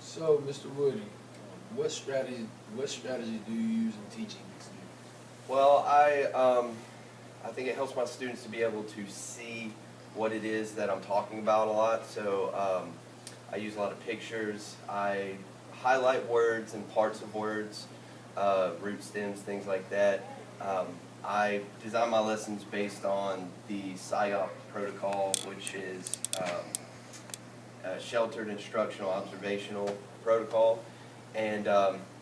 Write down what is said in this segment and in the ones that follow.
So, Mr. Woody, what strategy do you use in teaching students? Well, I think it helps my students to be able to see what it is that I'm talking about a lot. So I use a lot of pictures. I highlight words and parts of words, root stems, things like that. I design my lessons based on the SIOP protocol, which is Sheltered Instructional Observational Protocol, and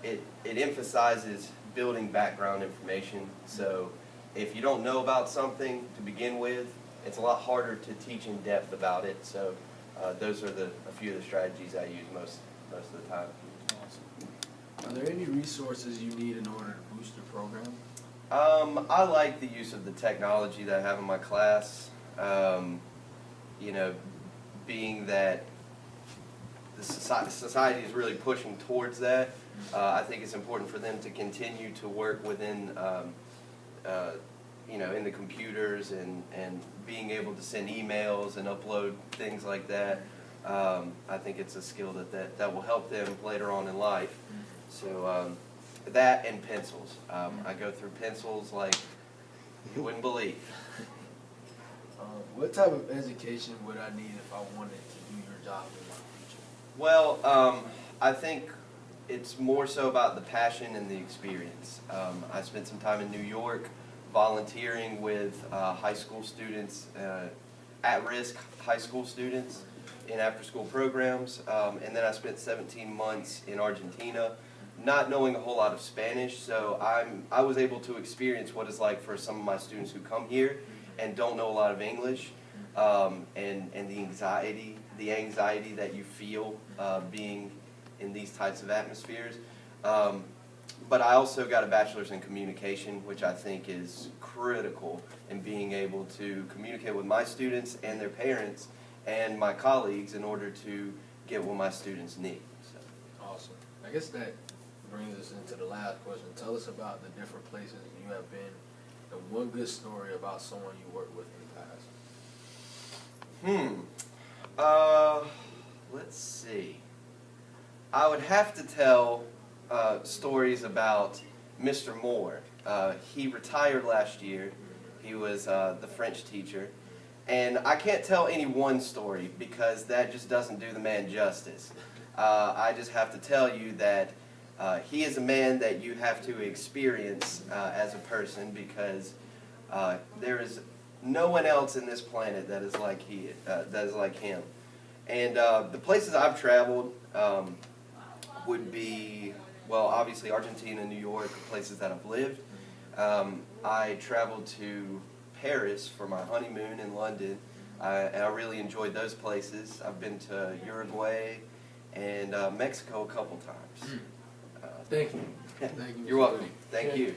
it emphasizes building background information. So if you don't know about something to begin with, it's a lot harder to teach in depth about it. So those are a few of the strategies I use most of the time. Awesome. Are there any resources you need in order to boost your program? I like the use of the technology that I have in my class. You know, being that the society is really pushing towards that, I think it's important for them to continue to work within, you know, in the computers and being able to send emails and upload things like that. I think it's a skill that will help them later on in life. So that and pencils. I go through pencils like you wouldn't believe. What type of education would I need if I wanted to do your job in my future? Well, I think it's more so about the passion and the experience. I spent some time in New York volunteering with high school students, at-risk high school students in after-school programs, and then I spent 17 months in Argentina, not knowing a whole lot of Spanish, so I was able to experience what it's like for some of my students who come here and don't know a lot of English, and the anxiety that you feel being in these types of atmospheres. But I also got a bachelor's in communication, which I think is critical in being able to communicate with my students and their parents and my colleagues in order to get what my students need. So. Awesome. I guess that brings us into the last question. Tell us about the different places you have been and one good story about someone you worked with in the past. Let's see. I would have to tell stories about Mr. Moore. He retired last year. He was the French teacher. And I can't tell any one story because that just doesn't do the man justice. I just have to tell you that he is a man that you have to experience as a person because there is no one else in this planet that is like him. And the places I've traveled would be, well, obviously Argentina, New York, places that I've lived. I traveled to Paris for my honeymoon in London, and I really enjoyed those places. I've been to Uruguay and Mexico a couple times. Thank you. Thank you. You're welcome. Thank you.